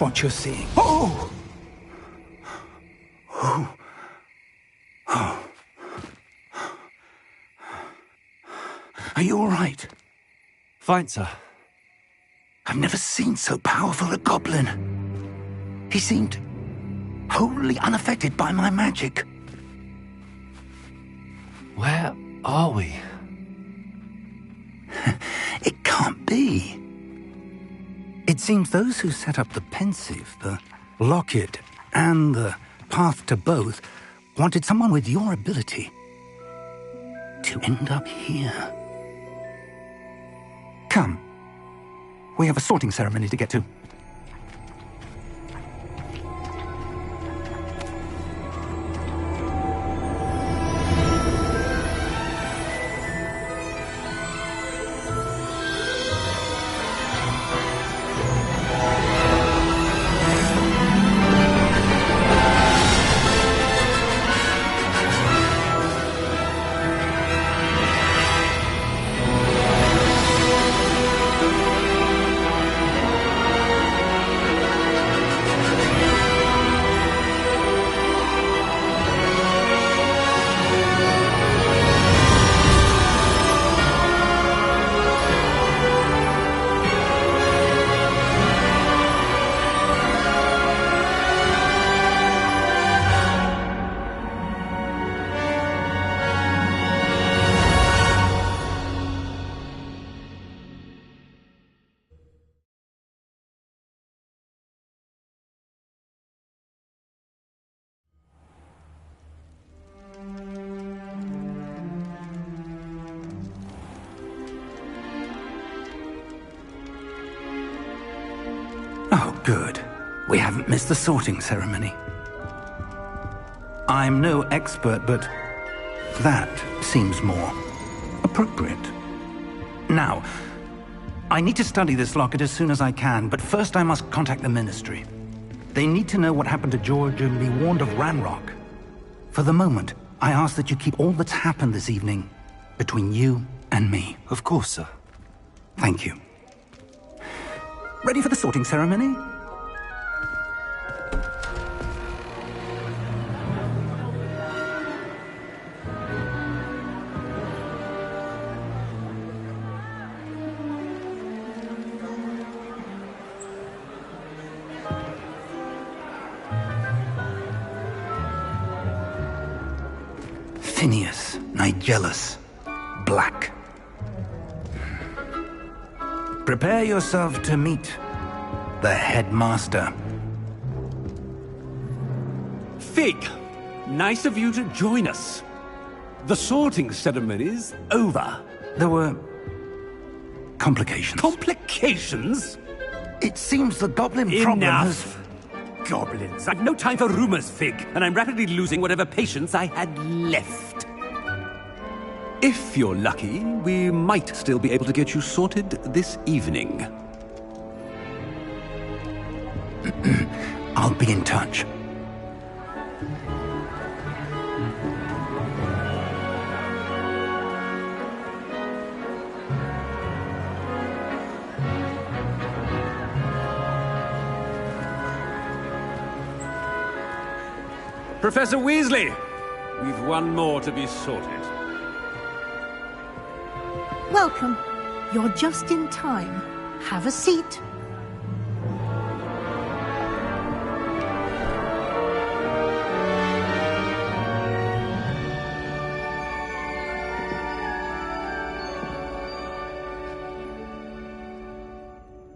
what you're seeing. Oh! Oh. Oh. Are you all right? Fine, sir. I've never seen so powerful a goblin. He seemed wholly unaffected by my magic. Where are we? It can't be. It seems those who set up the pensive, the locket, and the path to both wanted someone with your ability to end up here. Come. We have a sorting ceremony to get to. Oh, good. We haven't missed the sorting ceremony. I'm no expert, but that seems more appropriate. Now, I need to study this locket as soon as I can, but first I must contact the Ministry. They need to know what happened to George and be warned of Ranrock. For the moment, I ask that you keep all that's happened this evening between you and me. Of course, sir. Thank you. Ready for the sorting ceremony? Phineas, Nigellus, Black. Prepare yourself to meet the headmaster. Fig, nice of you to join us. The sorting ceremony's over. There were complications. Complications? It seems the goblin problem has... Enough! Goblins. I've no time for rumors, Fig, and I'm rapidly losing whatever patience I had left. If you're lucky, we might still be able to get you sorted this evening. I'll be in touch. Professor Weasley, we've one more to be sorted. Welcome. You're just in time. Have a seat.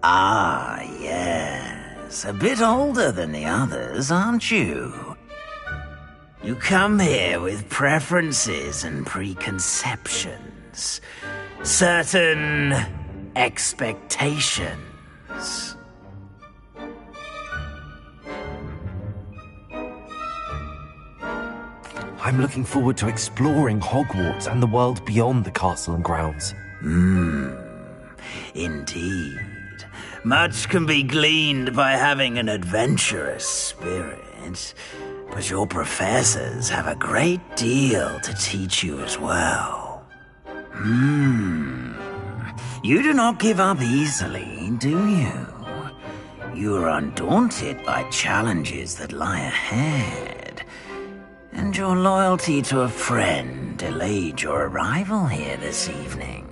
Ah, yes. A bit older than the others, aren't you? You come here with preferences and preconceptions. Certain expectations. I'm looking forward to exploring Hogwarts and the world beyond the castle and grounds. Indeed. Much can be gleaned by having an adventurous spirit, but your professors have a great deal to teach you as well. You do not give up easily, do you? You are undaunted by challenges that lie ahead, and your loyalty to a friend delayed your arrival here this evening.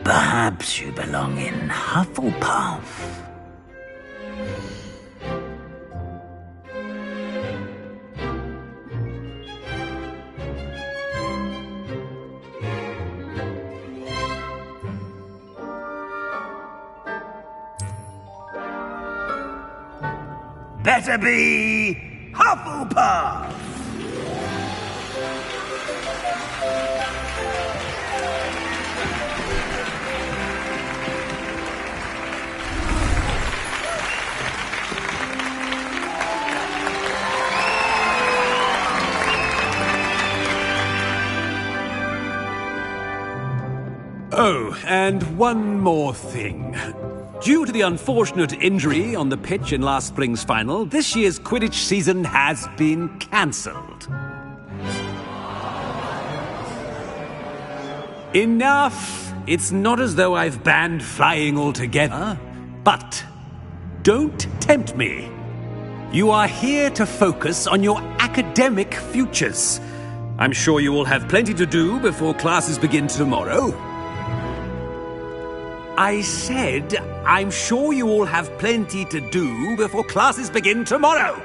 Perhaps you belong in Hufflepuff. Better be Hufflepuff! Oh, and one more thing. Due to the unfortunate injury on the pitch in last spring's final, this year's Quidditch season has been cancelled. Enough! It's not as though I've banned flying altogether, but don't tempt me. You are here to focus on your academic futures. I'm sure you will have plenty to do before classes begin tomorrow. I said, I'm sure you all have plenty to do before classes begin tomorrow.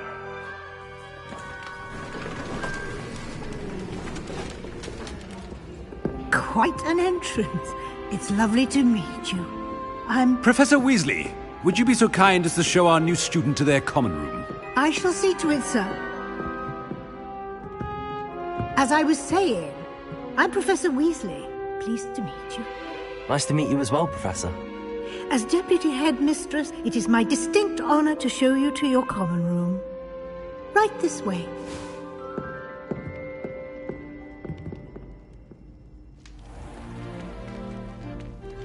Quite an entrance. It's lovely to meet you. I'm... Professor Weasley, would you be so kind as to show our new student to their common room? I shall see to it, sir. As I was saying, I'm Professor Weasley. Pleased to meet you. Nice to meet you as well, Professor. As Deputy Headmistress, it is my distinct honor to show you to your common room. Right this way.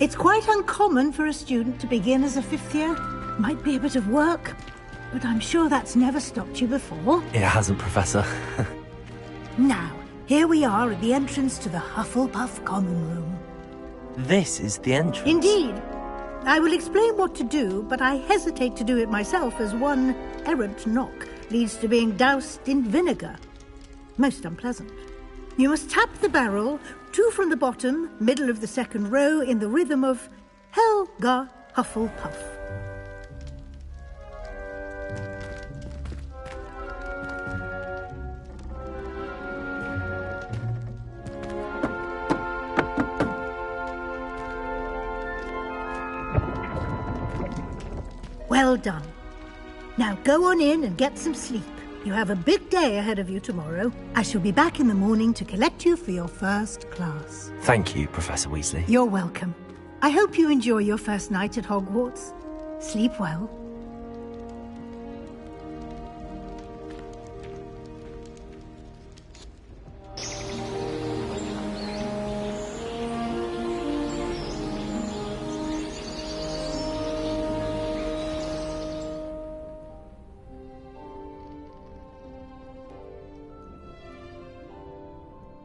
It's quite uncommon for a student to begin as a fifth year. Might be a bit of work, but I'm sure that's never stopped you before. It hasn't, Professor. Now, here we are at the entrance to the Hufflepuff common room. This is the entrance. Indeed. I will explain what to do, but I hesitate to do it myself as one errant knock leads to being doused in vinegar. Most unpleasant. You must tap the barrel, 2 from the bottom, middle of the second row, in the rhythm of Helga Hufflepuff. Well done. Now go on in and get some sleep. You have a big day ahead of you tomorrow. I shall be back in the morning to collect you for your first class. Thank you, Professor Weasley. You're welcome. I hope you enjoy your first night at Hogwarts. Sleep well.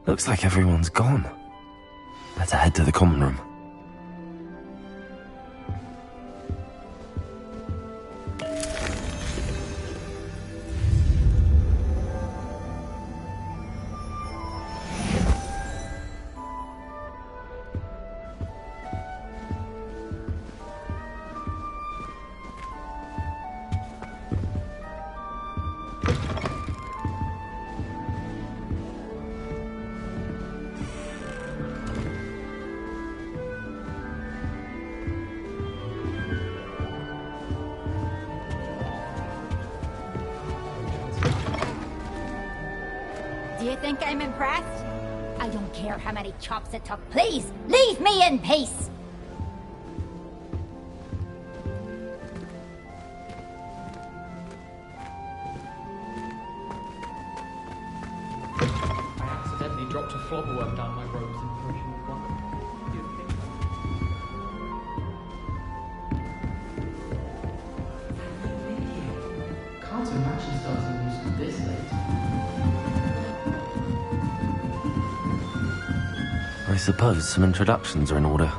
Looks like everyone's gone. Better head to the common room. Do you think I'm impressed? I don't care how many chops it took. Please, leave me in peace! I accidentally dropped a flobberworm down my robes in Persian wonder. Can't imagine starting music this late. I suppose some introductions are in order.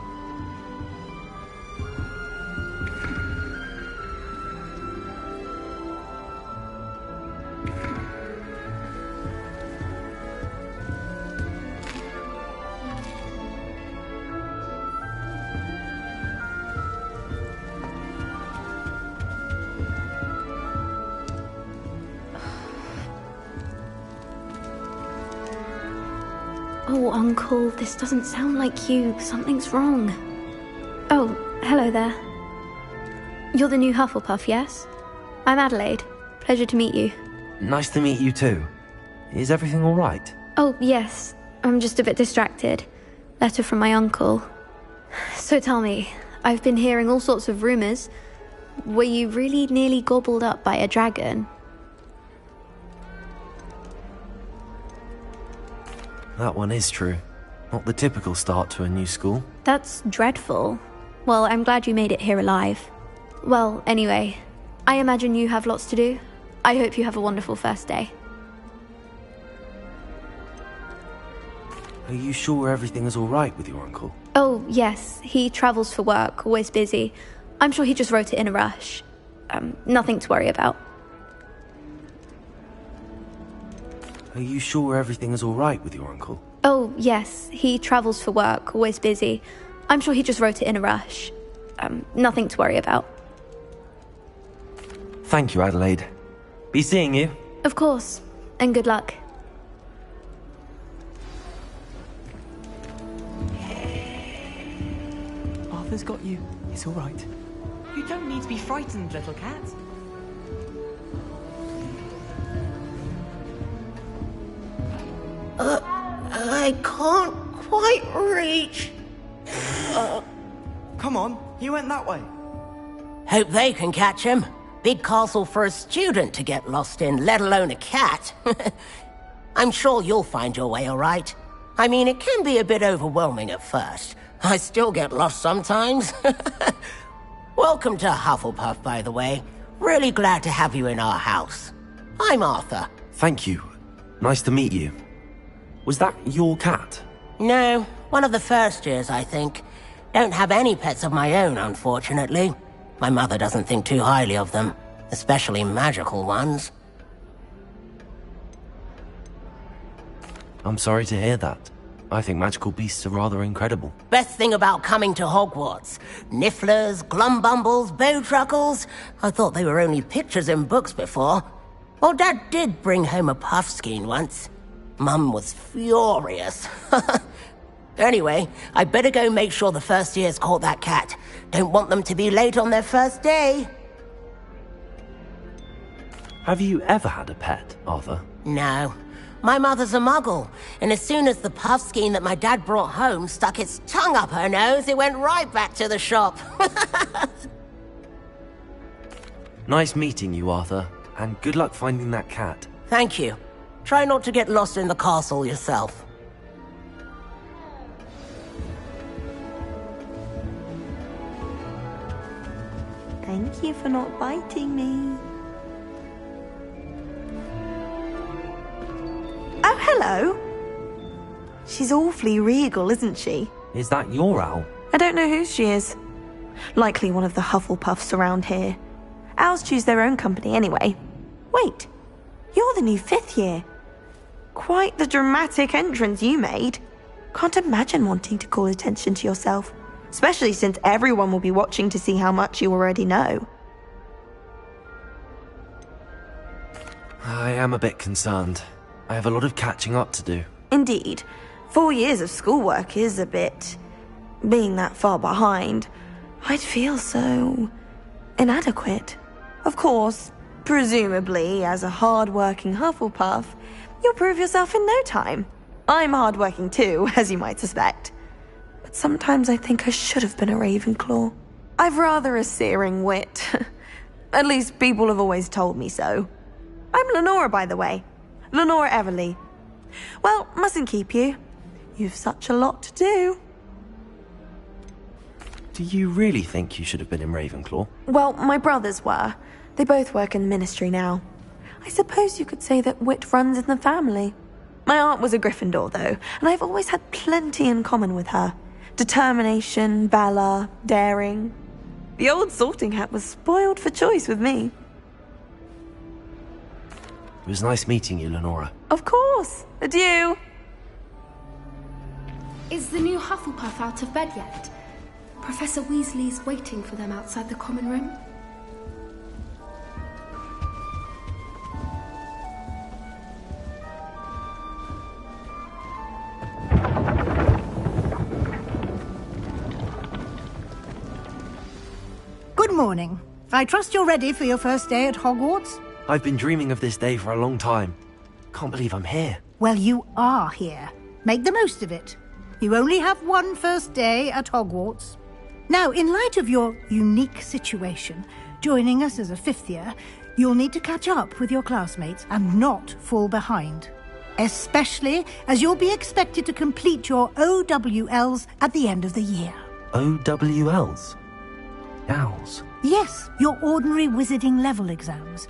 Oh, Uncle, this doesn't sound like you. Something's wrong. Oh, hello there. You're the new Hufflepuff, yes? I'm Adelaide. Pleasure to meet you. Nice to meet you too. Is everything all right? Oh, yes. I'm just a bit distracted. Letter from my uncle. So tell me, I've been hearing all sorts of rumors. Were you really nearly gobbled up by a dragon? That one is true. Not the typical start to a new school. That's dreadful. Well, I'm glad you made it here alive. Well, anyway, I imagine you have lots to do. I hope you have a wonderful first day. Are you sure everything is all right with your uncle? Oh, yes. He travels for work, always busy. I'm sure he just wrote it in a rush. Nothing to worry about. Are you sure everything is all right with your uncle? Oh, yes. He travels for work, always busy. I'm sure he just wrote it in a rush. Nothing to worry about. Thank you, Adelaide. Be seeing you. Of course. And good luck. Arthur's got you. It's all right. You don't need to be frightened, little cat. I can't quite reach. Come on, he went that way. Hope they can catch him. Big castle for a student to get lost in, let alone a cat. I'm sure you'll find your way all right. I mean, it can be a bit overwhelming at first. I still get lost sometimes. Welcome to Hufflepuff, by the way. Really glad to have you in our house. I'm Arthur. Thank you. Nice to meet you. Was that your cat? No, one of the first years, I think. Don't have any pets of my own, unfortunately. My mother doesn't think too highly of them, especially magical ones. I'm sorry to hear that. I think magical beasts are rather incredible. Best thing about coming to Hogwarts. Nifflers, Glumbumbles, Bowtruckles. I thought they were only pictures in books before. Well, Dad did bring home a Puffskein once. Mum was furious. Anyway, I better go make sure the first years caught that cat. Don't want them to be late on their first day. Have you ever had a pet, Arthur? No. My mother's a muggle, and as soon as the Puffskein that my dad brought home stuck its tongue up her nose, it went right back to the shop. Nice meeting you, Arthur, and good luck finding that cat. Thank you. Try not to get lost in the castle yourself. Thank you for not biting me. Oh, hello. She's awfully regal, isn't she? Is that your owl? I don't know who she is. Likely one of the Hufflepuffs around here. Owls choose their own company anyway. Wait, you're the new 5th year. Quite the dramatic entrance you made. Can't imagine wanting to call attention to yourself, especially since everyone will be watching to see how much you already know. I am a bit concerned. I have a lot of catching up to do. Indeed. 4 years of schoolwork is a bit... being that far behind, I'd feel so... inadequate. Of course, presumably, as a hard-working Hufflepuff, you'll prove yourself in no time. I'm hard-working too, as you might suspect. But sometimes I think I should have been a Ravenclaw. I've rather a searing wit. At least people have always told me so. I'm Lenora, by the way. Lenora Everly. Well, mustn't keep you. You've such a lot to do. Do you really think you should have been in Ravenclaw? Well, my brothers were. They both work in the ministry now. I suppose you could say that wit runs in the family. My aunt was a Gryffindor, though, and I've always had plenty in common with her. Determination, valor, daring. The old sorting hat was spoiled for choice with me. It was nice meeting you, Lenora. Of course. Adieu. Is the new Hufflepuff out of bed yet? Professor Weasley's waiting for them outside the common room. Good morning. I trust you're ready for your first day at Hogwarts? I've been dreaming of this day for a long time. Can't believe I'm here. Well, you are here. Make the most of it. You only have one first day at Hogwarts. Now, in light of your unique situation, joining us as a fifth year, you'll need to catch up with your classmates and not fall behind. Especially as you'll be expected to complete your OWLs at the end of the year. OWLs? Owls? Yes, your ordinary wizarding level exams.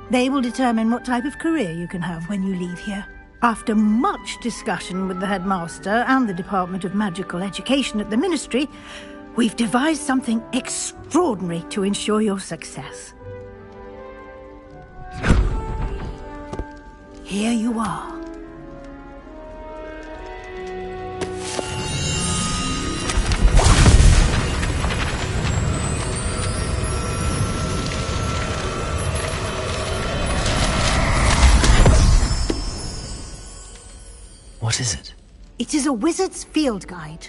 They will determine what type of career you can have when you leave here. After much discussion with the headmaster and the Department of Magical Education at the Ministry, we've devised something extraordinary to ensure your success. Here you are. What is it? It is a wizard's field guide.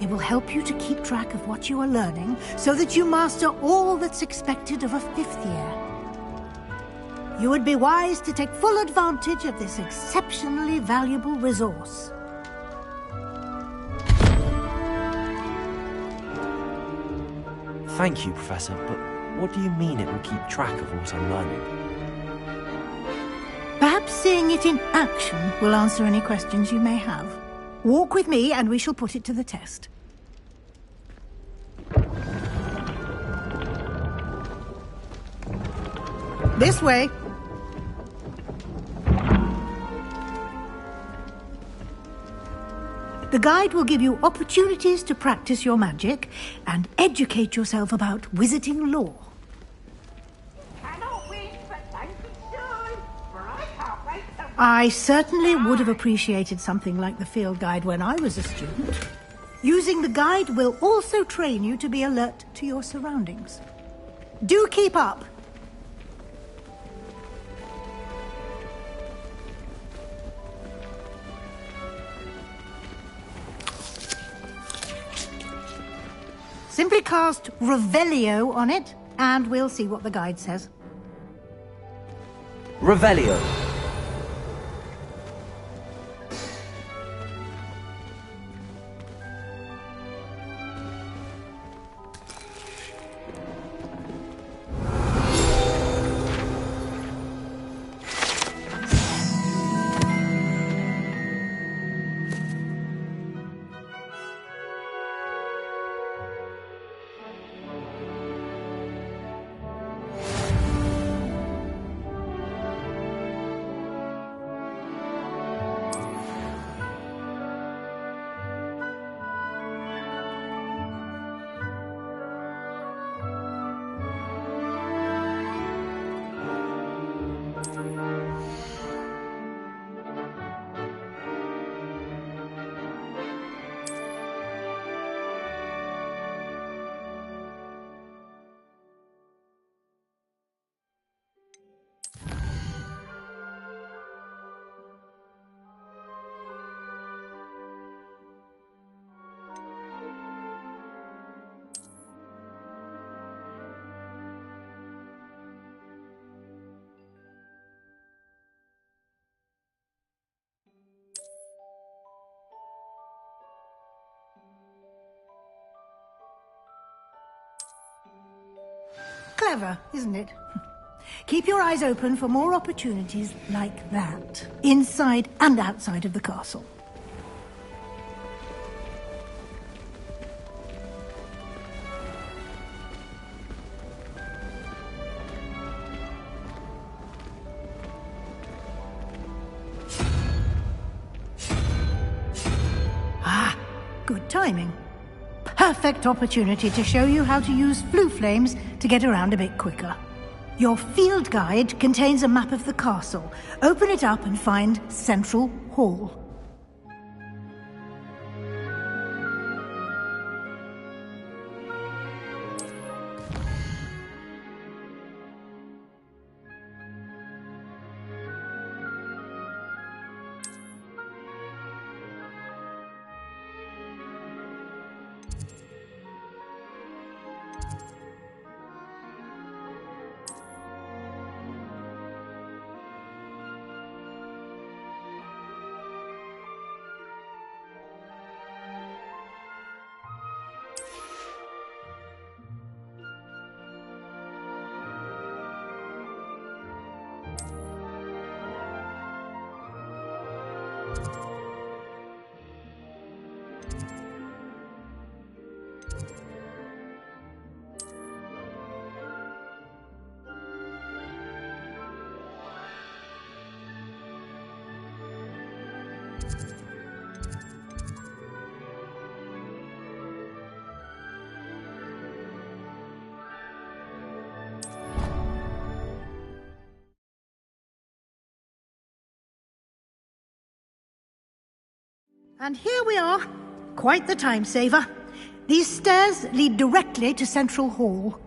It will help you to keep track of what you are learning so that you master all that's expected of a fifth year. You would be wise to take full advantage of this exceptionally valuable resource. Thank you, Professor, but what do you mean it will keep track of what I'm learning? Perhaps seeing it in action will answer any questions you may have. Walk with me and we shall put it to the test. This way. The guide will give you opportunities to practice your magic and educate yourself about wizarding lore. I certainly would have appreciated something like the field guide when I was a student. Using the guide will also train you to be alert to your surroundings. Do keep up. Simply cast Revelio on it, and we'll see what the guide says. Revelio. Clever, isn't it? Keep your eyes open for more opportunities like that, inside and outside of the castle. Ah, good timing. Perfect opportunity to show you how to use flue flames to get around a bit quicker. Your field guide contains a map of the castle. Open it up and find Central Hall. And here we are. Quite the time saver. These stairs lead directly to Central Hall.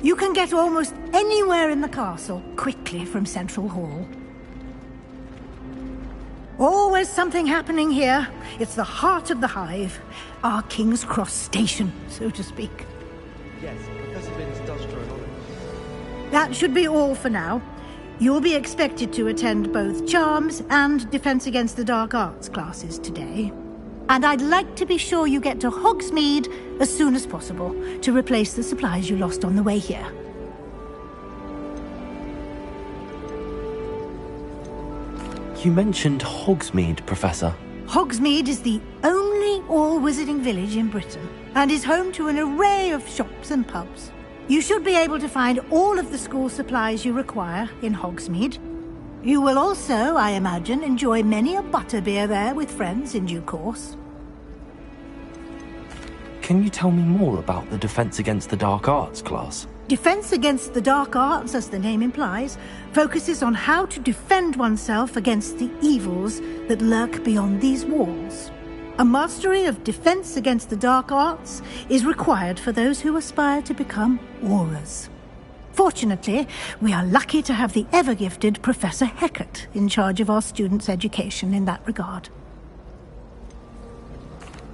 You can get almost anywhere in the castle quickly from Central Hall. Always something happening here. It's the heart of the hive. Our King's Cross station, so to speak. Yes, Professor Binns does drone on it. That should be all for now. You'll be expected to attend both Charms and Defense Against the Dark Arts classes today. And I'd like to be sure you get to Hogsmeade as soon as possible to replace the supplies you lost on the way here. You mentioned Hogsmeade, Professor. Hogsmeade is the only all-wizarding village in Britain and is home to an array of shops and pubs. You should be able to find all of the school supplies you require in Hogsmeade. You will also, I imagine, enjoy many a butterbeer there with friends in due course. Can you tell me more about the Defense Against the Dark Arts class? Defense Against the Dark Arts, as the name implies, focuses on how to defend oneself against the evils that lurk beyond these walls. A mastery of Defense Against the Dark Arts is required for those who aspire to become Aurors. Fortunately, we are lucky to have the ever-gifted Professor Hecat in charge of our students' education in that regard.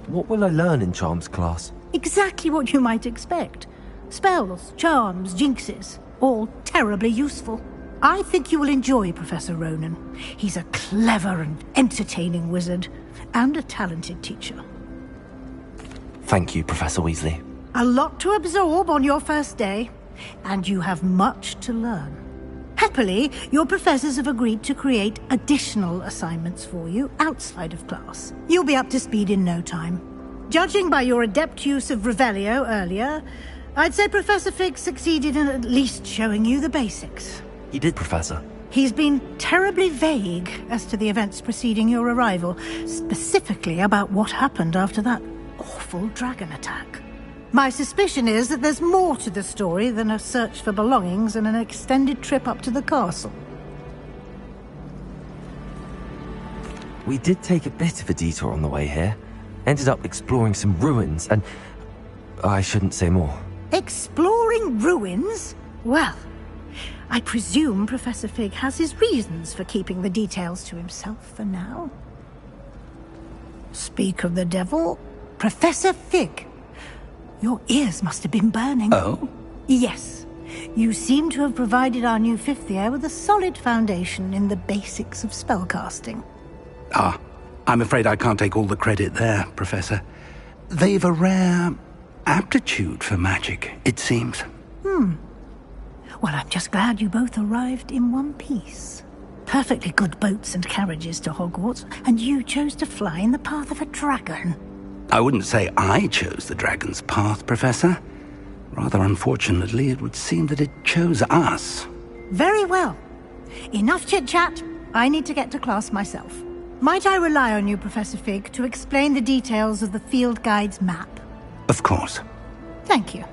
What will I learn in Charms class? Exactly what you might expect. Spells, charms, jinxes, all terribly useful. I think you will enjoy Professor Ronan. He's a clever and entertaining wizard, and a talented teacher. Thank you, Professor Weasley. A lot to absorb on your first day, and you have much to learn. Happily, your professors have agreed to create additional assignments for you outside of class. You'll be up to speed in no time. Judging by your adept use of Revelio earlier, I'd say Professor Fig succeeded in at least showing you the basics. He did, Professor. He's been terribly vague as to the events preceding your arrival, specifically about what happened after that awful dragon attack. My suspicion is that there's more to the story than a search for belongings and an extended trip up to the castle. We did take a bit of a detour on the way here. Ended up exploring some ruins and... I shouldn't say more. Exploring ruins? Well, I presume Professor Fig has his reasons for keeping the details to himself for now. Speak of the devil, Professor Fig. Your ears must have been burning. Oh? Yes. You seem to have provided our new fifth year with a solid foundation in the basics of spellcasting. Ah, I'm afraid I can't take all the credit there, Professor. They've a rare aptitude for magic, it seems. Well, I'm just glad you both arrived in one piece. Perfectly good boats and carriages to Hogwarts, and you chose to fly in the path of a dragon. I wouldn't say I chose the dragon's path, Professor. Rather unfortunately, it would seem that it chose us. Very well. Enough chit-chat. I need to get to class myself. Might I rely on you, Professor Fig, to explain the details of the field guide's map? Of course. Thank you.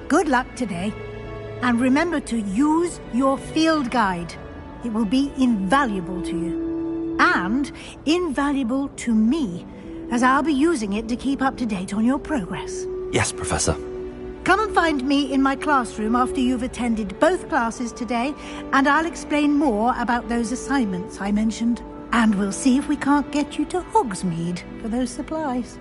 Good luck today. And remember to use your field guide. It will be invaluable to you. And invaluable to me, as I'll be using it to keep up to date on your progress. Yes, Professor. Come and find me in my classroom after you've attended both classes today, and I'll explain more about those assignments I mentioned. And we'll see if we can't get you to Hogsmeade for those supplies.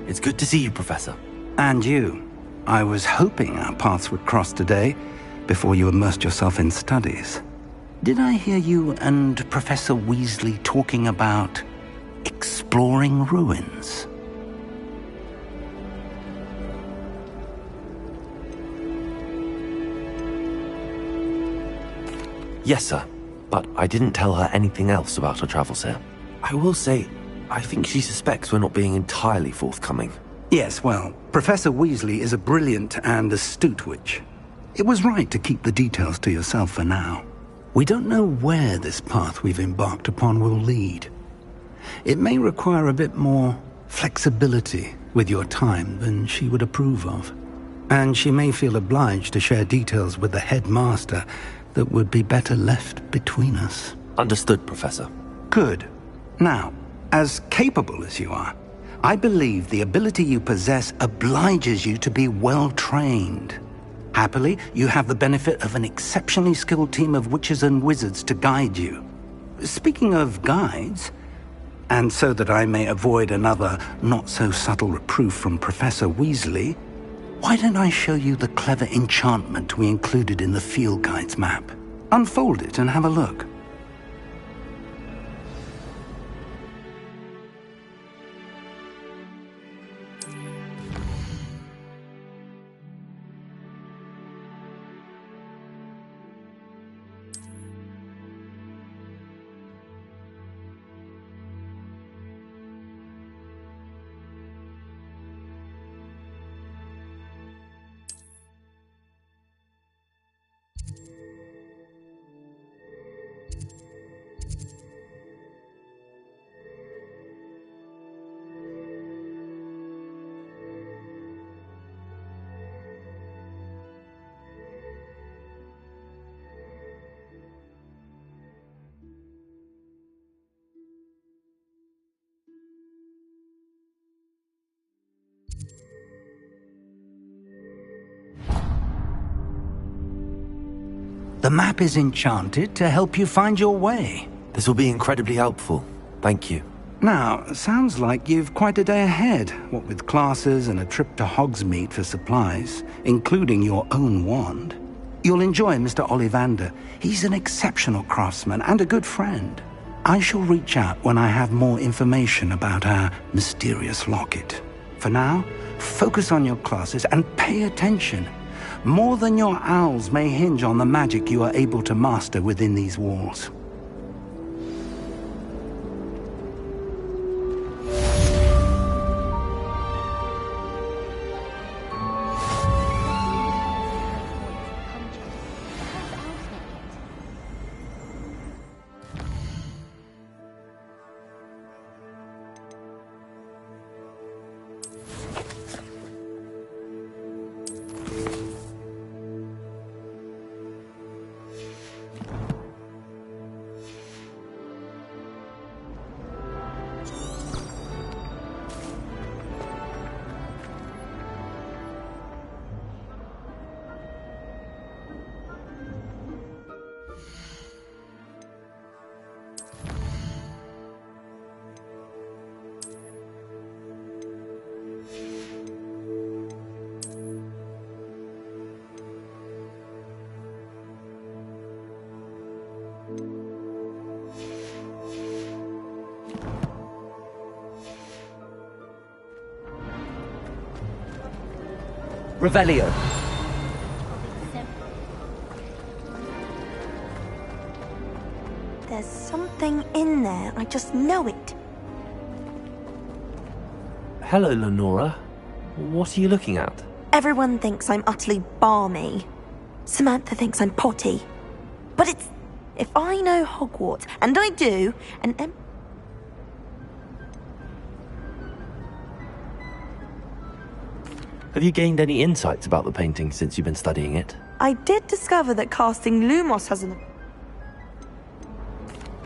It's good to see you, Professor. And you. I was hoping our paths would cross today, before you immersed yourself in studies. Did I hear you and Professor Weasley talking about exploring ruins? Yes, sir. But I didn't tell her anything else about her travels here. I will say, I think she suspects we're not being entirely forthcoming. Yes, well, Professor Weasley is a brilliant and astute witch. It was right to keep the details to yourself for now. We don't know where this path we've embarked upon will lead. It may require a bit more flexibility with your time than she would approve of. And she may feel obliged to share details with the headmaster that would be better left between us. Understood, Professor. Good. Now, as capable as you are, I believe the ability you possess obliges you to be well-trained. Happily, you have the benefit of an exceptionally skilled team of witches and wizards to guide you. Speaking of guides, and so that I may avoid another not-so-subtle reproof from Professor Weasley, why don't I show you the clever enchantment we included in the field guide's map? Unfold it and have a look. The map is enchanted to help you find your way. This will be incredibly helpful. Thank you. Now, sounds like you've quite a day ahead, what with classes and a trip to Hogsmeade for supplies, including your own wand. You'll enjoy Mr. Ollivander. He's an exceptional craftsman and a good friend. I shall reach out when I have more information about our mysterious locket. For now, focus on your classes and pay attention. More than your owls may hinge on the magic you are able to master within these walls. Revelio. There's something in there. I just know it. Hello, Lenora. What are you looking at? Everyone thinks I'm utterly balmy. Samantha thinks I'm potty. But it's... If I know Hogwarts, and I do, and... Have you gained any insights about the painting since you've been studying it? I did discover that casting Lumos has an...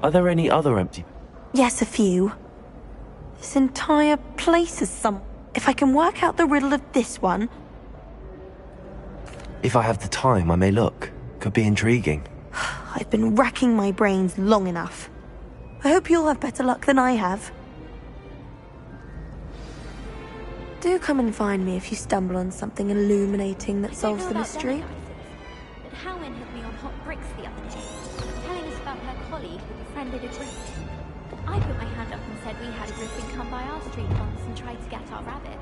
Are there any other empty... Yes, a few. This entire place is some... If I can work out the riddle of this one... If I have the time, I may look. Could be intriguing. I've been racking my brains long enough. I hope you'll have better luck than I have. Do come and find me if you stumble on something illuminating that solves the mystery. But Howin had me on hot bricks the other day, telling us about her colleague who befriended a griffin. I put my hand up and said we had a griffin come by our street once and tried to get our rabbit.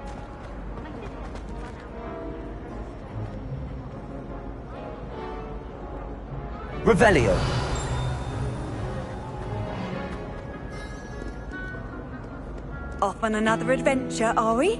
Revelio. Off on another adventure, are we?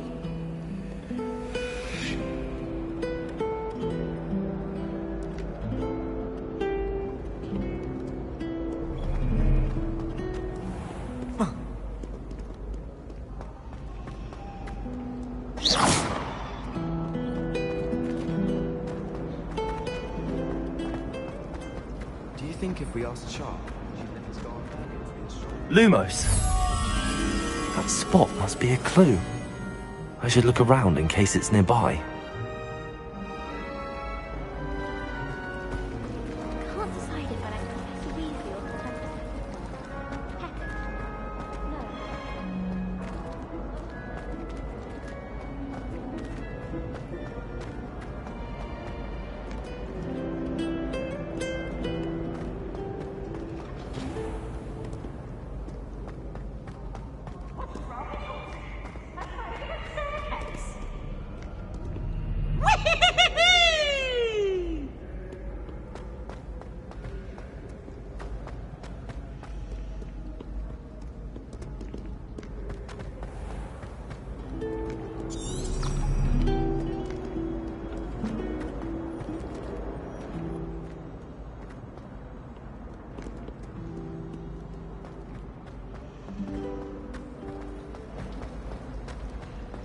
Do you think if we asked Sharp, she'd let us go on early? Lumos! That spot must be a clue. I should look around in case it's nearby. Can't decide if I like Professor Weasley or Professor Heck. No.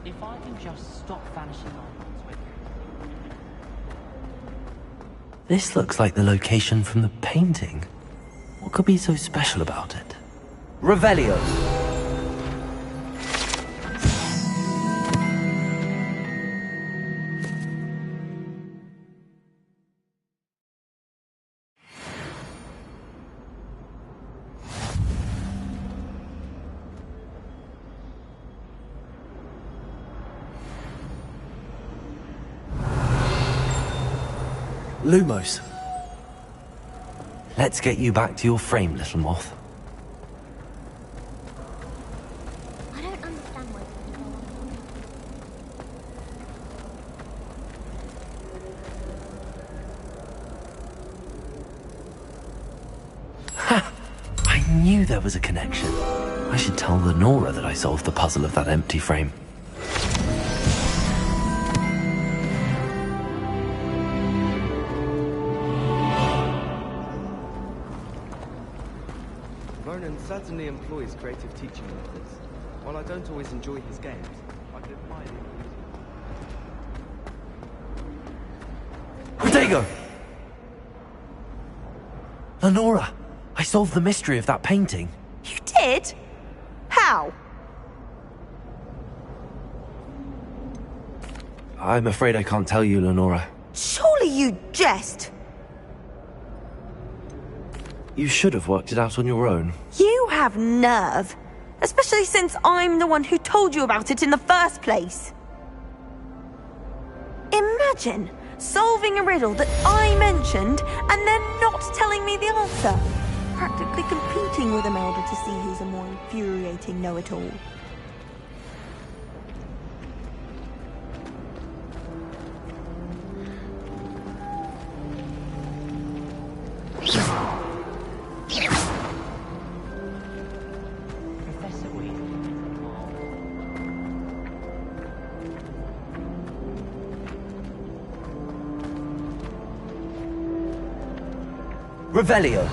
If I can just stop vanishing items with This looks like the location from the painting. What could be so special about it? Revelio! Lumos. Let's get you back to your frame, little moth. I don't understand why it's been going on. Ha! I knew there was a connection. I should tell Lenora that I solved the puzzle of that empty frame. Ronan certainly employs creative teaching methods. While I don't always enjoy his games, I can admire him. Rodrigo! Lenora, I solved the mystery of that painting. You did? How? I'm afraid I can't tell you, Lenora. Surely you jest. You should have worked it out on your own. You have nerve. Especially since I'm the one who told you about it in the first place. Imagine solving a riddle that I mentioned and then not telling me the answer. Practically competing with Imelda to see who's a more infuriating know-it-all. Professor Weasley. Revelio.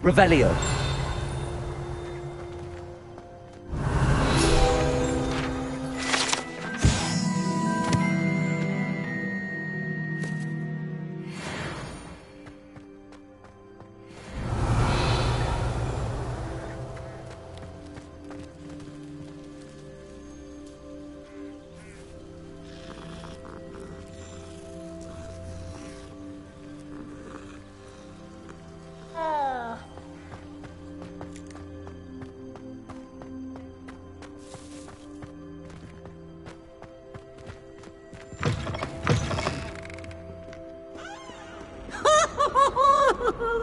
Revelio.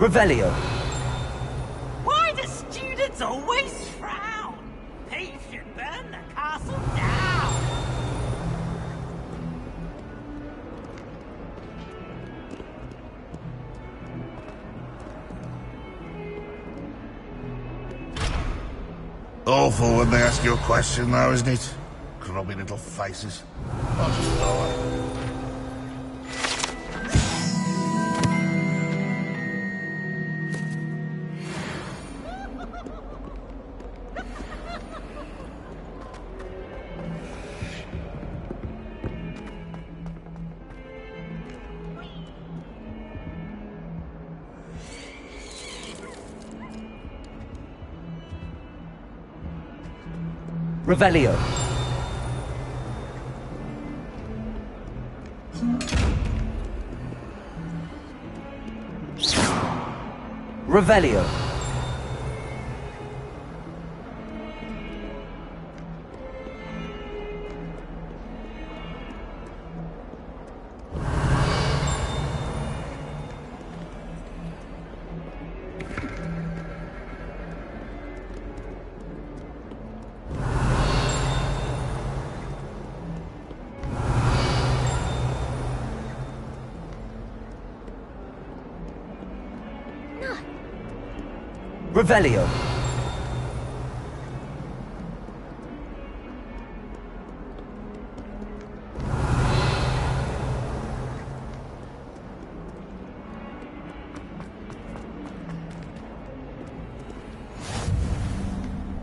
Revelio. Why do students always frown? They should burn the castle down. Awful when they ask you a question, though, isn't it? Grubby little faces. I'll just die. Revelio. Revelio. Revelio.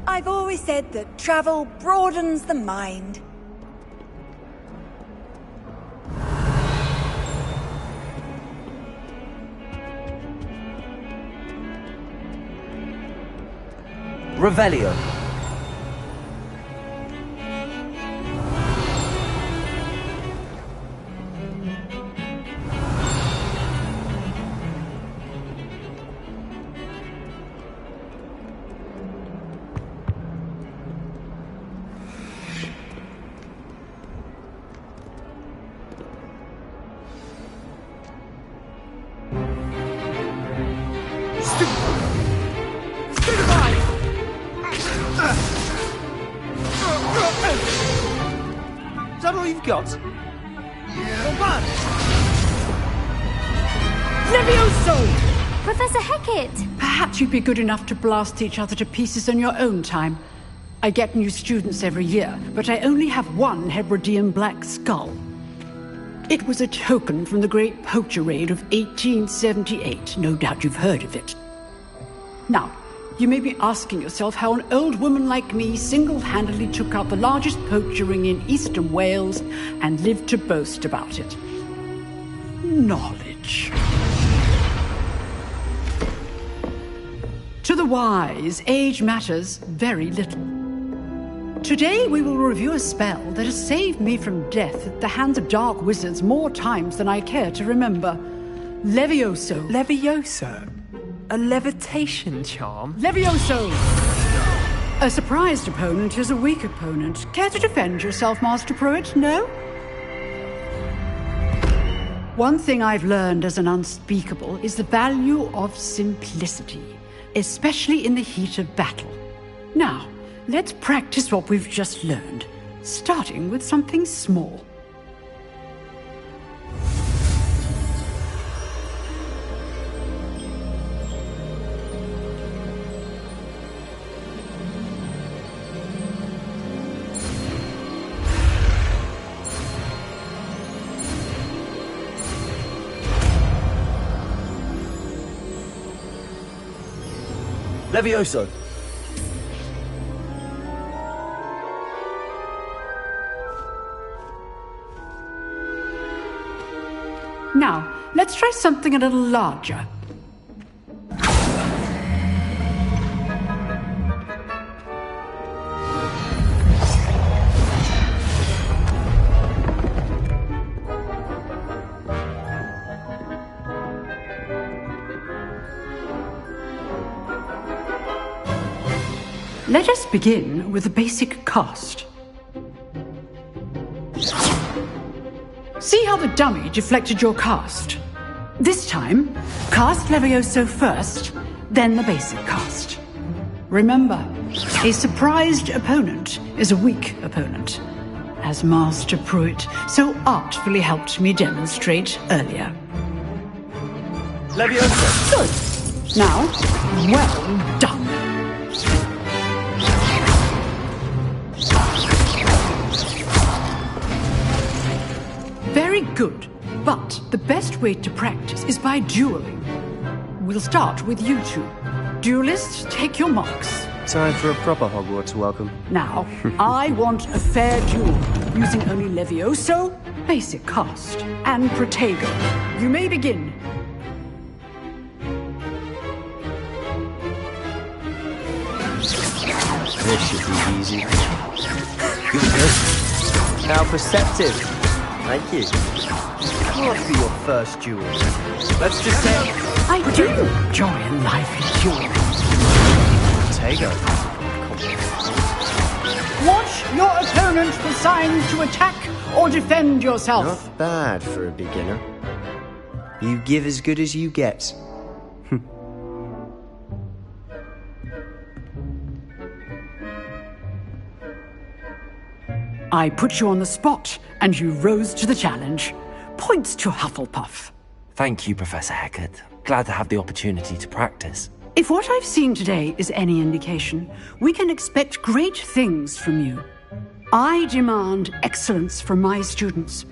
I've always said that travel broadens the mind. Revelio. Is that all you've got? Levioso! Professor Hecat! Perhaps you'd be good enough to blast each other to pieces in your own time. I get new students every year, but I only have one Hebridean black skull. It was a token from the Great Poacher Raid of 1878. No doubt you've heard of it. Now, you may be asking yourself how an old woman like me single-handedly took out the largest poacher ring in eastern Wales and lived to boast about it. Knowledge. To the wise, age matters very little. Today we will review a spell that has saved me from death at the hands of dark wizards more times than I care to remember. Levioso. Levioso? A levitation charm? Levioso! A surprised opponent is a weak opponent. Care to defend yourself, Master Pruitt? No? One thing I've learned as an unspeakable is the value of simplicity, especially in the heat of battle. Now, let's practice what we've just learned, starting with something small. Levioso! Now, let's try something a little larger. Let us begin with the basic cast. See how the dummy deflected your cast? This time, cast Levioso first, then the basic cast. Remember, a surprised opponent is a weak opponent, as Master Pruitt so artfully helped me demonstrate earlier. Levioso! Good. Now, well done. Very good, but the best way to practice is by dueling. We'll start with you two. Duelists, take your marks. Time for a proper Hogwarts welcome. Now, I want a fair duel, using only Levioso, basic cast, and Protego. You may begin. This should be easy. Good. How perceptive. Thank you. What be your first duel? Let's just say... I do enjoy a lively duel. Protego. Watch your opponent for signs to attack or defend yourself. Not bad for a beginner. You give as good as you get. I put you on the spot, and you rose to the challenge. Points to Hufflepuff. Thank you, Professor Hecat. Glad to have the opportunity to practice. If what I've seen today is any indication, we can expect great things from you. I demand excellence from my students.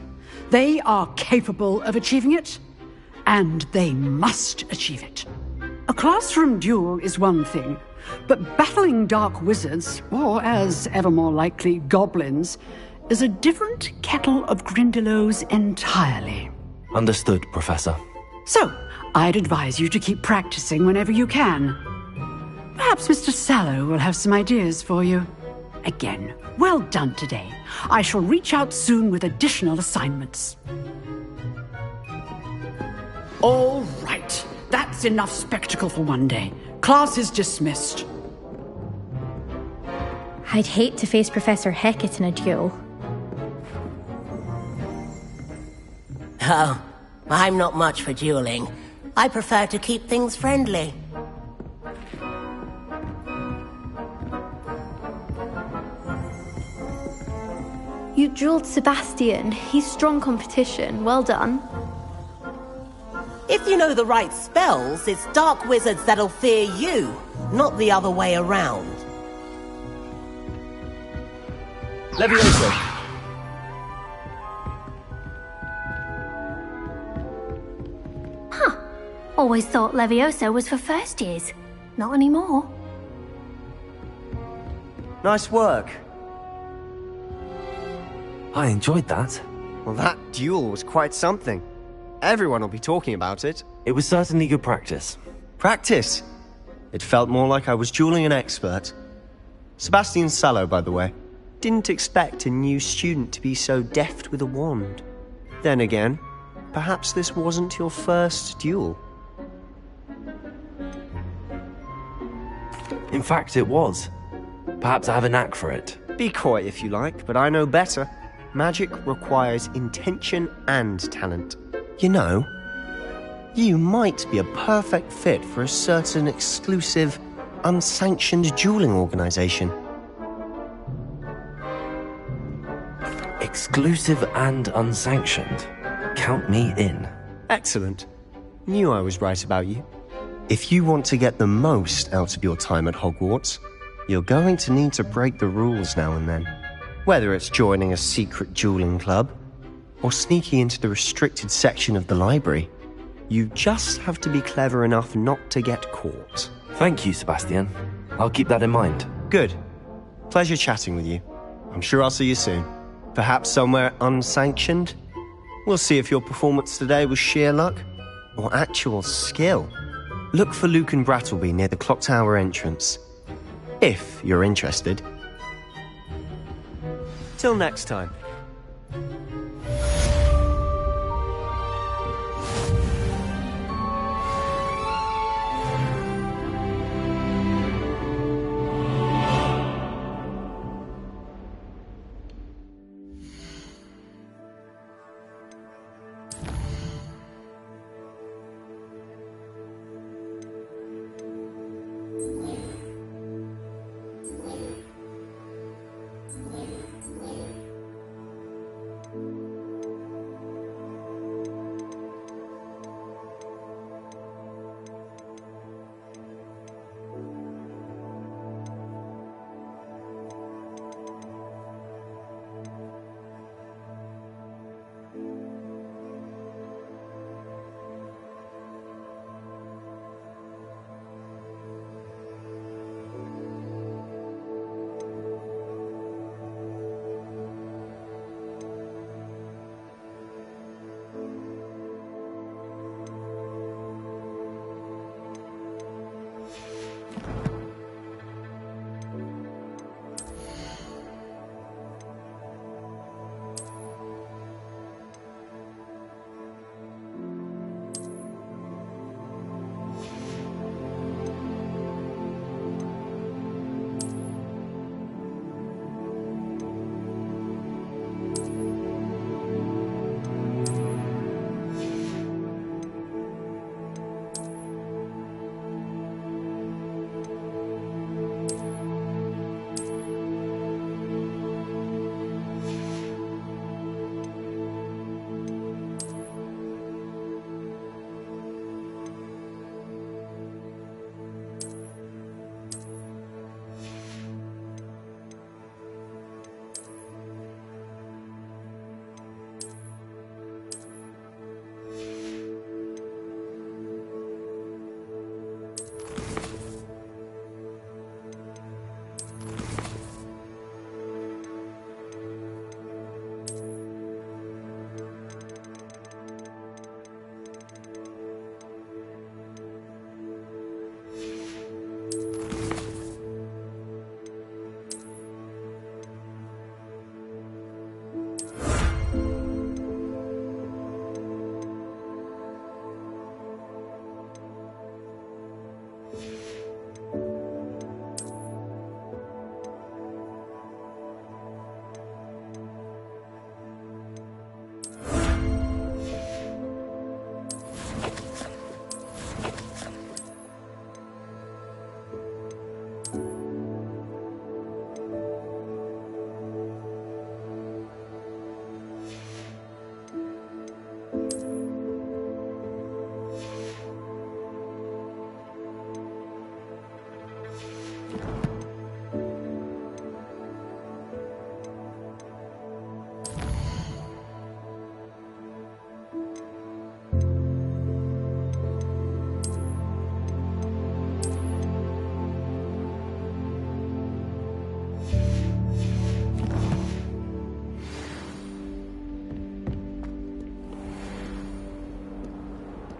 They are capable of achieving it, and they must achieve it. A classroom duel is one thing, but battling dark wizards, or as ever more likely, goblins, is a different kettle of Grindylows entirely. Understood, Professor. So, I'd advise you to keep practicing whenever you can. Perhaps Mr. Sallow will have some ideas for you. Again, well done today. I shall reach out soon with additional assignments. All right. That's enough spectacle for one day. Class is dismissed. I'd hate to face Professor Hecat in a duel. Oh, I'm not much for dueling. I prefer to keep things friendly. You dueled Sebastian. He's strong competition. Well done. If you know the right spells, it's dark wizards that'll fear you, not the other way around. Levioso! Huh. Always thought Levioso was for first years. Not anymore. Nice work. I enjoyed that. Well, that duel was quite something. Everyone will be talking about it. It was certainly good practice. Practice? It felt more like I was dueling an expert. Sebastian Sallow, by the way. Didn't expect a new student to be so deft with a wand. Then again, perhaps this wasn't your first duel. In fact, it was. Perhaps I have a knack for it. Be coy if you like, but I know better. Magic requires intention and talent. You know, you might be a perfect fit for a certain exclusive, unsanctioned dueling organization. Exclusive and unsanctioned. Count me in. Excellent. Knew I was right about you. If you want to get the most out of your time at Hogwarts, you're going to need to break the rules now and then. Whether it's joining a secret dueling club, or sneaking into the restricted section of the library, you just have to be clever enough not to get caught. Thank you, Sebastian. I'll keep that in mind. Good. Pleasure chatting with you. I'm sure I'll see you soon. Perhaps somewhere unsanctioned? We'll see if your performance today was sheer luck or actual skill. Look for Luke and Brattleby near the clock tower entrance. If you're interested. Till next time.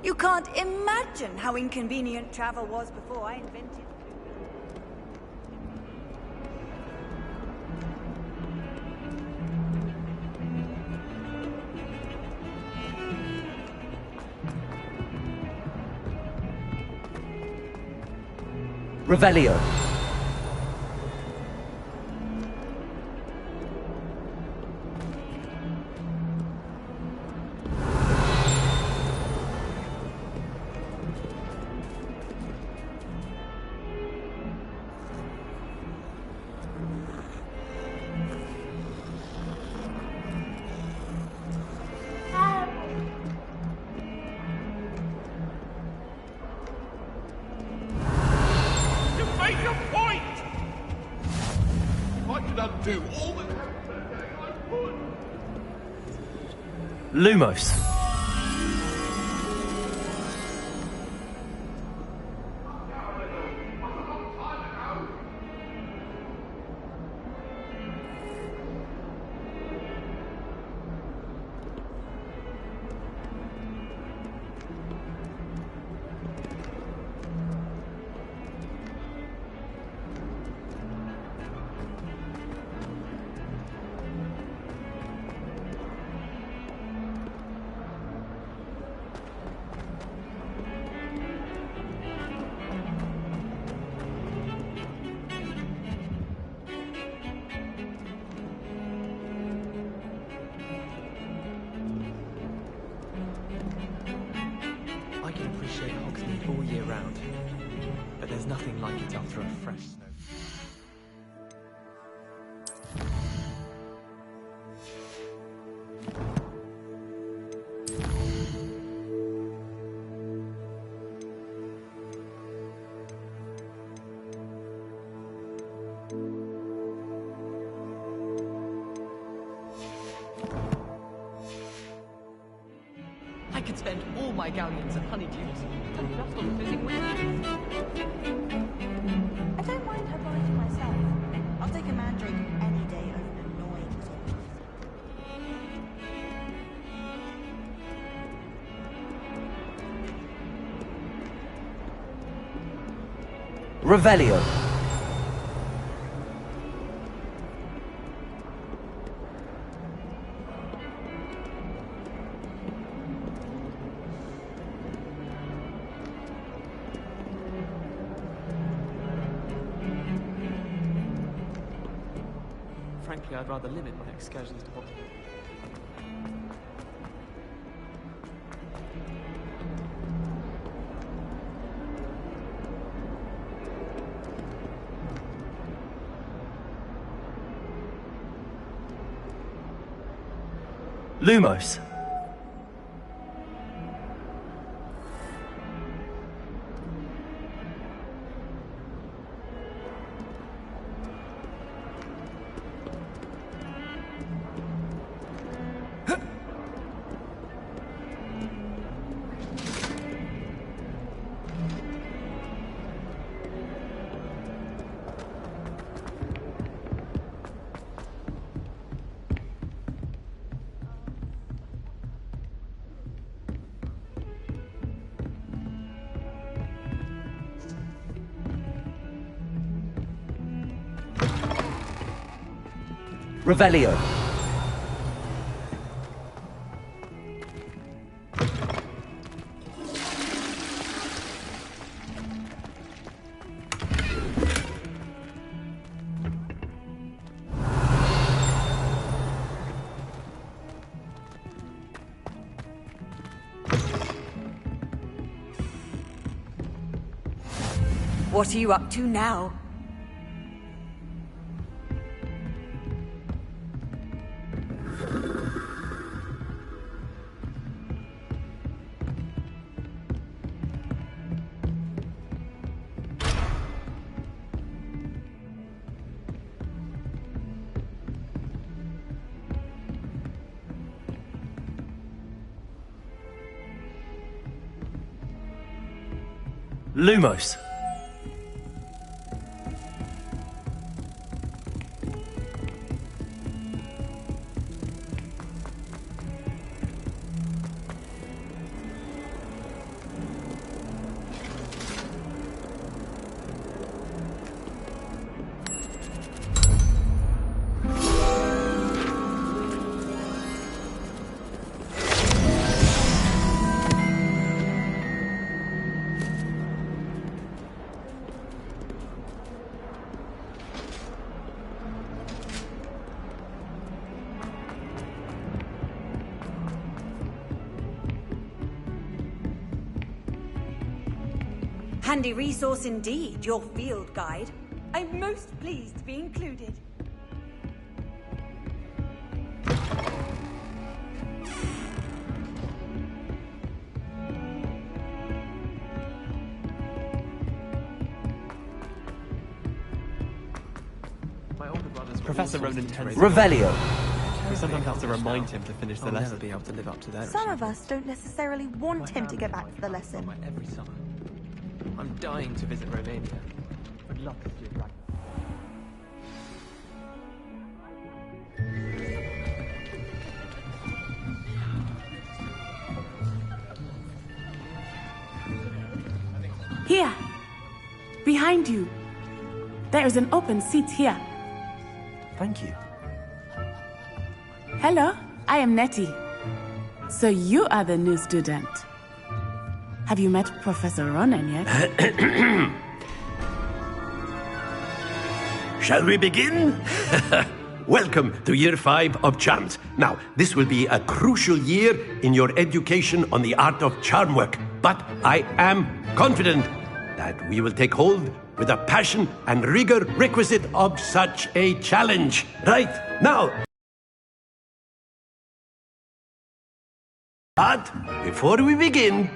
You can't imagine how inconvenient travel was before I invented... Revelio. Lumos. I can appreciate Hogsmeade all year round, but there's nothing like it after a fresh snow. I could spend all my galleons and honeydews and just on fizzing wings. I don't mind hibernating myself. I'll take a mandrake any day over an annoying Revelio. Frankly, I'd rather limit my excursions to Hogsmeade. Lumos. Revelio. What are you up to now? Lumos. Handy resource indeed, your field guide. I'm most pleased to be included. My older brother's Professor Ronan tends Revelio. We sometimes have to remind him to finish the lesson. I'll never be able to live up to that. Some of us don't necessarily want him to get back to the lesson. Every summer. I'm dying to visit Romania. Would love to see a dragon. Here! Behind you! There is an open seat here. Thank you. Hello, I am Nettie. So you are the new student. Have you met Professor Ronan yet? Shall we begin? Welcome to Year 5 of Charms. Now, this will be a crucial year in your education on the art of charm work. but I am confident that we will take hold with the passion and rigor requisite of such a challenge. Right, now. But before we begin,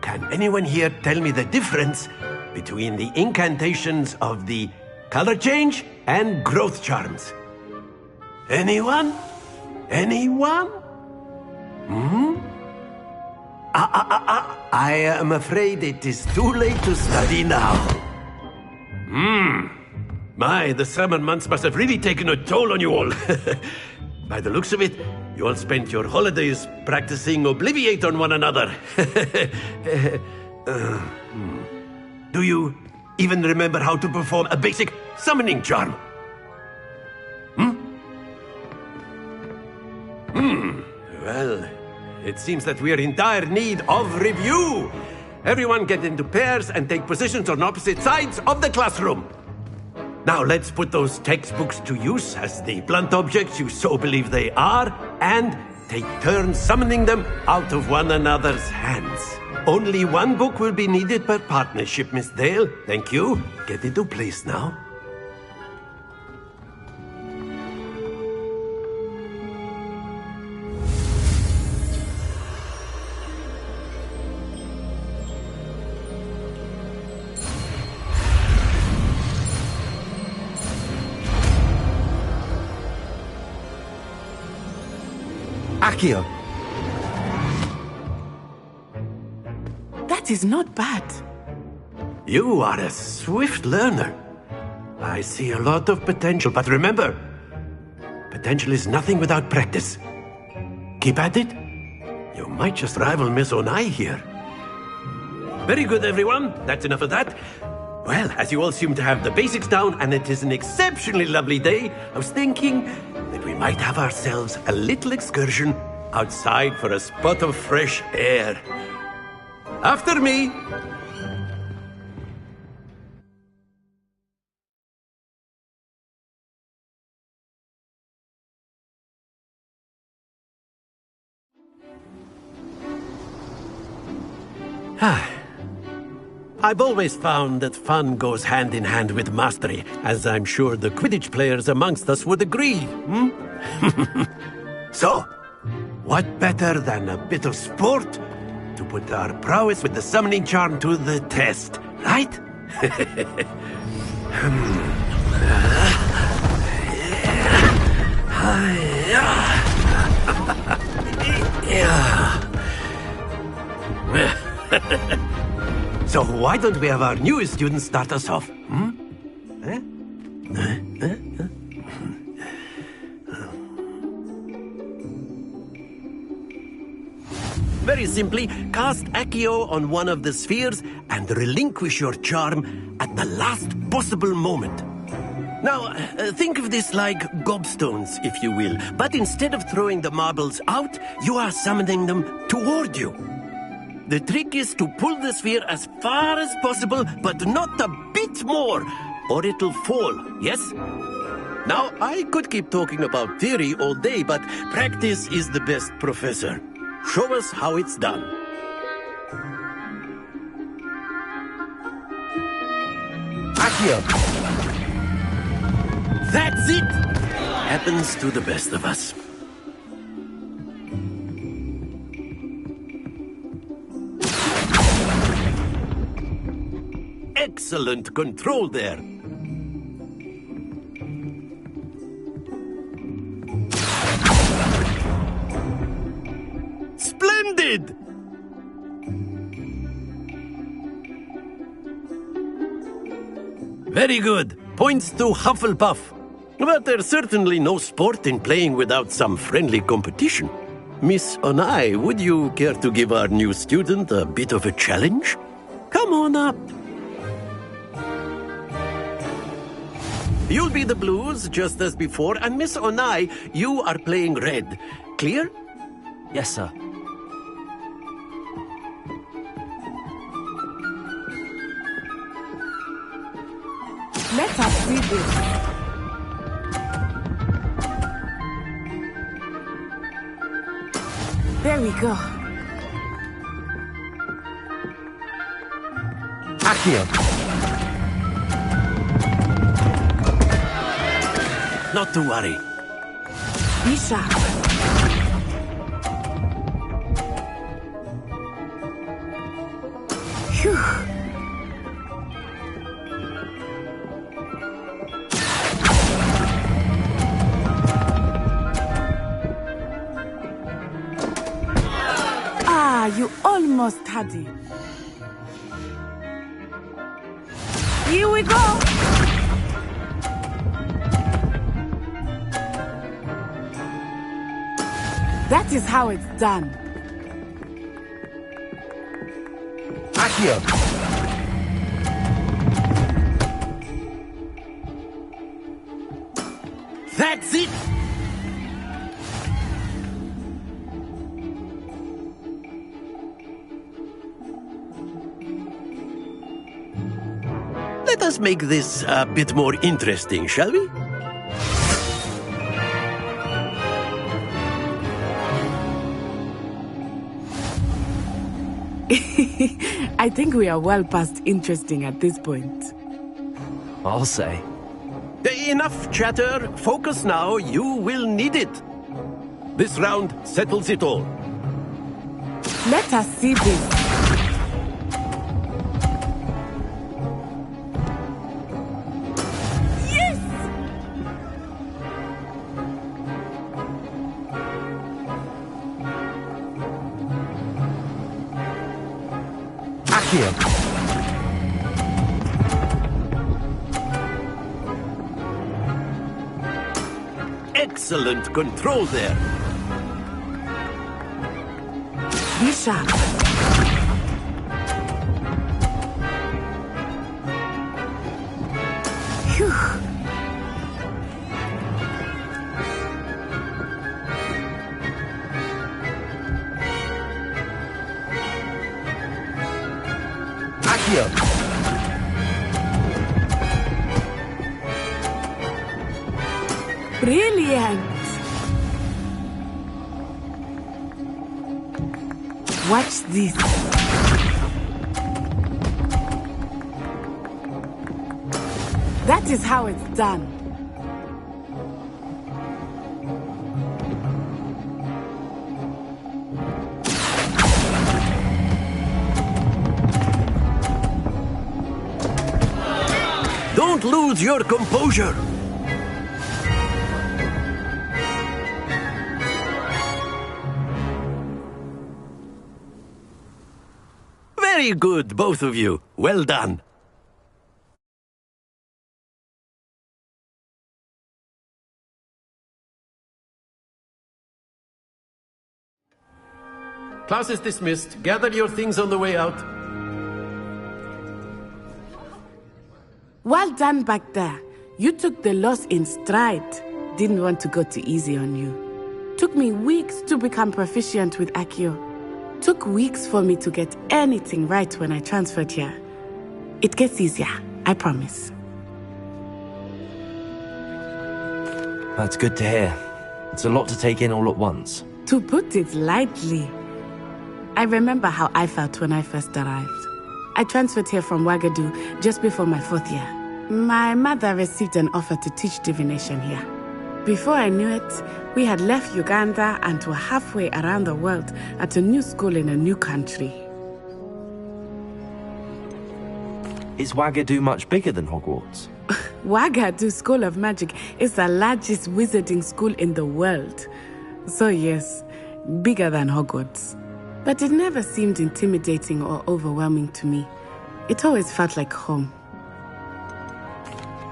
can anyone here tell me the difference between the incantations of the color change and growth charms? Anyone? Anyone? I am afraid it is too late to study now. My, the summer months must have really taken a toll on you all. By the looks of it, you all spent your holidays practicing Obliviate on one another. Do you even remember how to perform a basic summoning charm? Well, it seems that we are in dire need of review. Everyone get into pairs and take positions on opposite sides of the classroom. Now let's put those textbooks to use as the blunt objects you so believe they are, and take turns summoning them out of one another's hands. Only one book will be needed per partnership, Miss Dale. Thank you. Get into place now. Accio. That is not bad. You are a swift learner. I see a lot of potential, but remember, potential is nothing without practice. Keep at it. You might just rival Miss Onai here. Very good, everyone. That's enough of that. Well, as you all seem to have the basics down, and it is an exceptionally lovely day, I was thinking that we might have ourselves a little excursion outside for a spot of fresh air. After me! I've always found that fun goes hand in hand with mastery, as I'm sure the Quidditch players amongst us would agree. So, what better than a bit of sport to put our prowess with the summoning charm to the test, right? So why don't we have our newest student start us off? Very simply, cast Accio on one of the spheres and relinquish your charm at the last possible moment. Now, think of this like gobstones, if you will, but instead of throwing the marbles out, you are summoning them toward you. The trick is to pull the sphere as far as possible, but not a bit more, or it'll fall, yes? Now, I could keep talking about theory all day, but practice is the best professor. Show us how it's done. Accio! That's it! Happens to the best of us. Excellent control there. Splendid! Very good. Points to Hufflepuff. But there's certainly no sport in playing without some friendly competition. Miss Onai, would you care to give our new student a bit of a challenge? Come on up. You'll be the blues, just as before, and Miss Onai, you are playing red. Clear? Yes, sir. Let us see this. There we go. Accio! Not to worry. Be sharp. Phew. Ah, you almost had it. Here we go. That is how it's done. Accio! That's it! Let us make this a bit more interesting, shall we? I think we are well past interesting at this point. I'll say. Enough chatter. Focus now. You will need it. This round settles it all. Let us see this. Yes! Accio! Excellent control there. Be sharp. Phew. Accio! Brilliant! Watch this. That is how it's done. Don't lose your composure. Very good, both of you. Well done. Class is dismissed. Gather your things on the way out. Well done back there. You took the loss in stride. Didn't want to go too easy on you. Took me weeks to become proficient with Accio. Took weeks for me to get anything right when I transferred here. It gets easier, I promise. That's good to hear. It's a lot to take in all at once. To put it lightly, I remember how I felt when I first arrived. I transferred here from Ouagadougou just before my 4th year. My mother received an offer to teach divination here. Before I knew it, we had left Uganda and were halfway around the world at a new school in a new country. Is Ouagadougou much bigger than Hogwarts? Ouagadougou School of Magic is the largest wizarding school in the world. So yes, bigger than Hogwarts. But it never seemed intimidating or overwhelming to me. It always felt like home.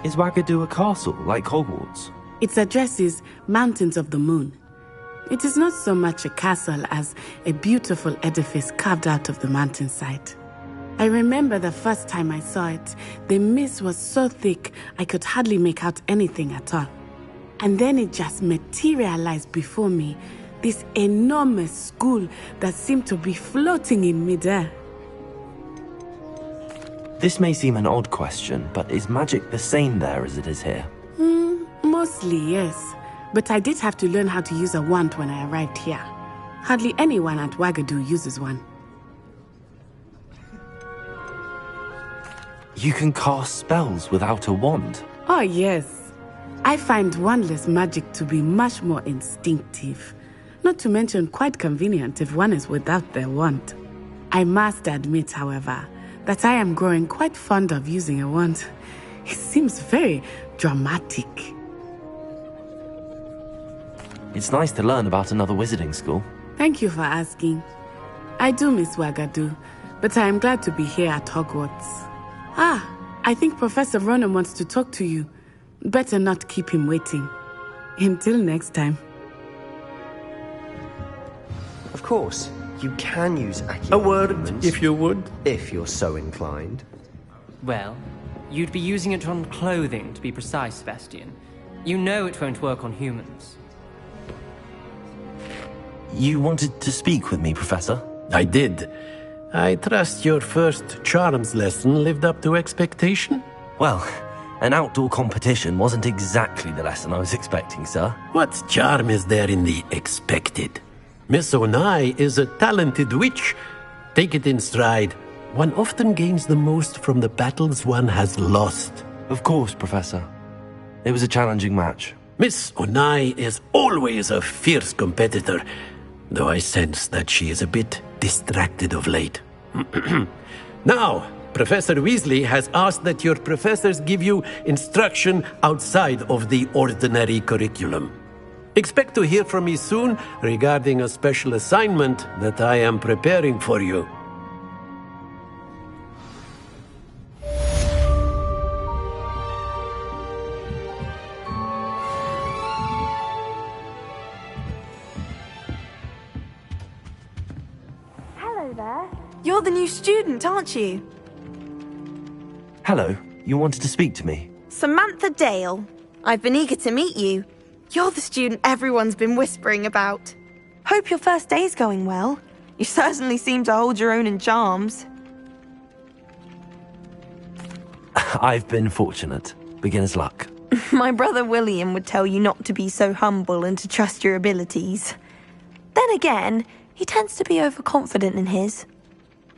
Is Ouagadougou a castle, like Hogwarts? Its address is Mountains of the Moon. It is not so much a castle as a beautiful edifice carved out of the mountainside. I remember the first time I saw it, the mist was so thick I could hardly make out anything at all. And then it just materialized before me, this enormous school that seemed to be floating in midair. This may seem an odd question, but is magic the same there as it is here? Mostly, yes. But I did have to learn how to use a wand when I arrived here. Hardly anyone at Ouagadougou uses one. You can cast spells without a wand. Oh, yes. I find wandless magic to be much more instinctive. Not to mention quite convenient if one is without their wand. I must admit, however, that I am growing quite fond of using a wand. It seems very dramatic. It's nice to learn about another wizarding school. Thank you for asking. I do miss Wagadu, but I am glad to be here at Hogwarts. Ah, I think Professor Ronan wants to talk to you. Better not keep him waiting. Until next time. Of course, you can use Accio. A word, if you would. If you're so inclined. Well, you'd be using it on clothing, to be precise, Sebastian. You know it won't work on humans. You wanted to speak with me, Professor? I did. I trust your first charms lesson lived up to expectation? Well, an outdoor competition wasn't exactly the lesson I was expecting, sir. What charm is there in the expected? Miss Onai is a talented witch. Take it in stride. One often gains the most from the battles one has lost. Of course, Professor. It was a challenging match. Miss Onai is always a fierce competitor, though I sense that she is a bit distracted of late. Now, Professor Weasley has asked that your professors give you instruction outside of the ordinary curriculum. Expect to hear from me soon regarding a special assignment that I am preparing for you. Hello there. You're the new student, aren't you? Hello, you wanted to speak to me? Samantha Dale. I've been eager to meet you. You're the student everyone's been whispering about. Hope your first day's going well. You certainly seem to hold your own in charms. I've been fortunate. Beginner's luck. My brother William would tell you not to be so humble and to trust your abilities. Then again, he tends to be overconfident in his.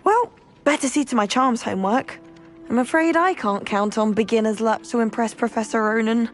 Well, better see to my charms homework. I'm afraid I can't count on beginner's luck to impress Professor Ronan.